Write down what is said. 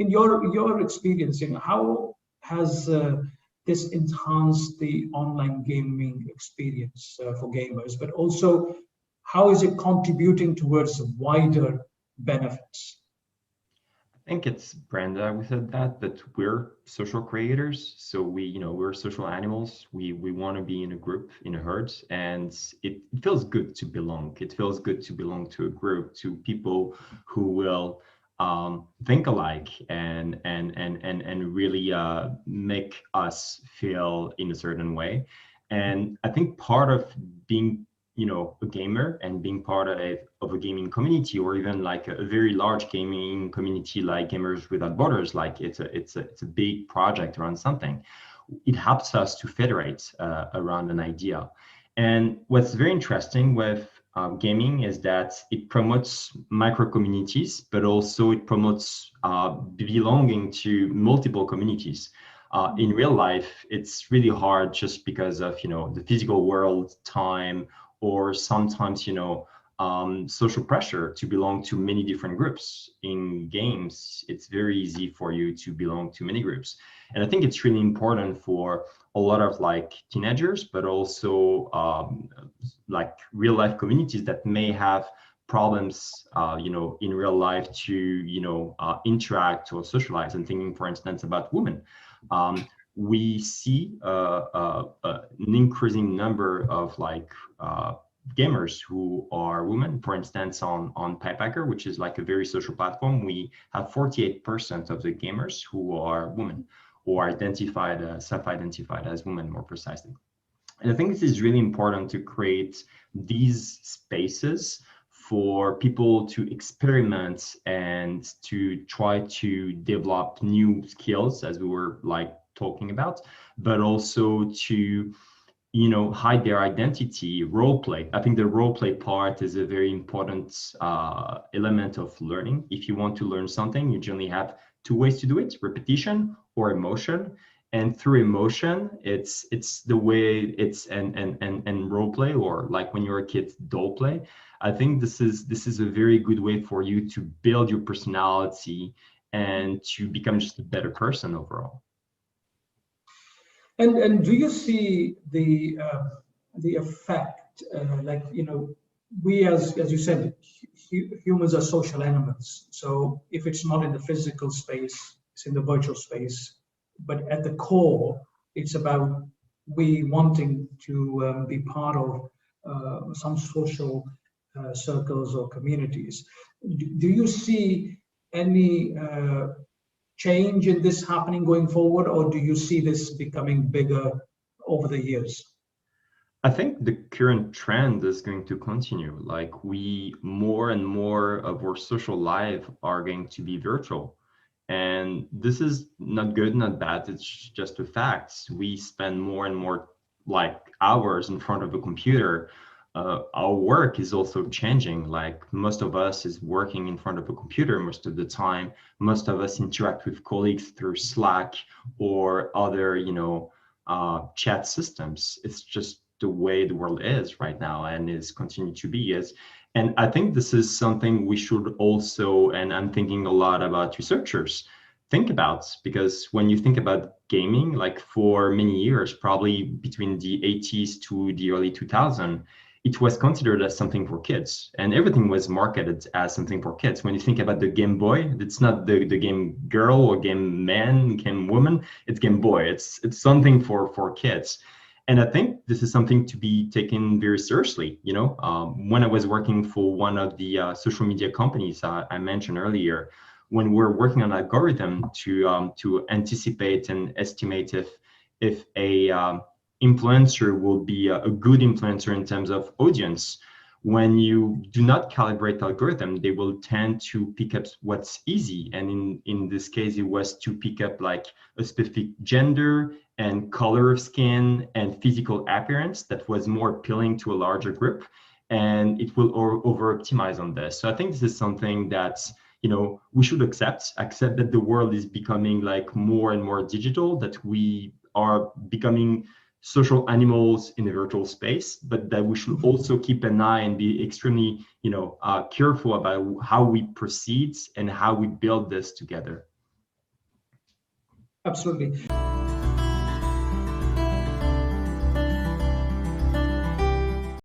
in your experience, how has this enhanced the online gaming experience for gamers, but also how is it contributing towards wider benefits? I think it's Brenda who said that we're social creators. So we're social animals. We want to be in a group, in a herd, and it feels good to belong. It feels good to belong to a group, to people who will think alike and really make us feel in a certain way. And I think part of being a gamer and being part of a gaming community, or even like a very large gaming community like Gamers Without Borders, like it's a big project around something. It helps us to federate around an idea. And what's very interesting with gaming is that it promotes micro communities, but also it promotes belonging to multiple communities. In real life, it's really hard just because of the physical world, time, or sometimes social pressure to belong to many different groups. In games, it's very easy for you to belong to many groups, and I think it's really important for a lot of like teenagers, but also like real life communities that may have problems in real life to interact or socialize. And thinking, for instance, about women, we see an increasing number of like gamers who are women. For instance, on Piepacker, which is like a very social platform, we have 48% of the gamers who are women, or self-identified as women, more precisely. And I think this is really important to create these spaces for people to experiment and to try to develop new skills, as we were like talking about, but also to hide their identity, role play. I think the role play part is a very important element of learning. If you want to learn something, you generally have two ways to do it: repetition or emotion. And through emotion, it's the way it's and role play, or like when you're a kid, doll play. I think this is a very good way for you to build your personality and to become just a better person overall. And do you see the effect, we as you said, humans are social animals. So if it's not in the physical space, it's in the virtual space. But at the core, it's about we wanting to be part of some social circles or communities. Do you see any change in this happening going forward, or do you see this becoming bigger over the years? I think the current trend is going to continue. Like more and more of our social life are going to be virtual. And this is not good, not bad. It's just a fact. We spend more and more like hours in front of a computer. Our work is also changing. Like most of us is working in front of a computer most of the time. Most of us interact with colleagues through Slack or other, chat systems. It's just the way the world is right now, and is continuing to be. And I think this is something we should also, and I'm thinking a lot about researchers, think about, because when you think about gaming, like for many years, probably between the 80s to the early 2000s, it was considered as something for kids, and everything was marketed as something for kids. When you think about the Game Boy, it's not the game girl or game man, game woman, it's Game Boy. It's something for kids. And I think this is something to be taken very seriously. When I was working for one of the social media companies I mentioned earlier, when we're working on algorithm to anticipate and estimate if a influencer will be a good influencer in terms of audience, when you do not calibrate the algorithm, they will tend to pick up what's easy. And in this case, it was to pick up like a specific gender and color of skin and physical appearance that was more appealing to a larger group, and it will over optimize on this. So I think this is something that we should accept that the world is becoming like more and more digital, that we are becoming social animals in the virtual space, but that we should also keep an eye and be extremely careful about how we proceed and how we build this together. Absolutely.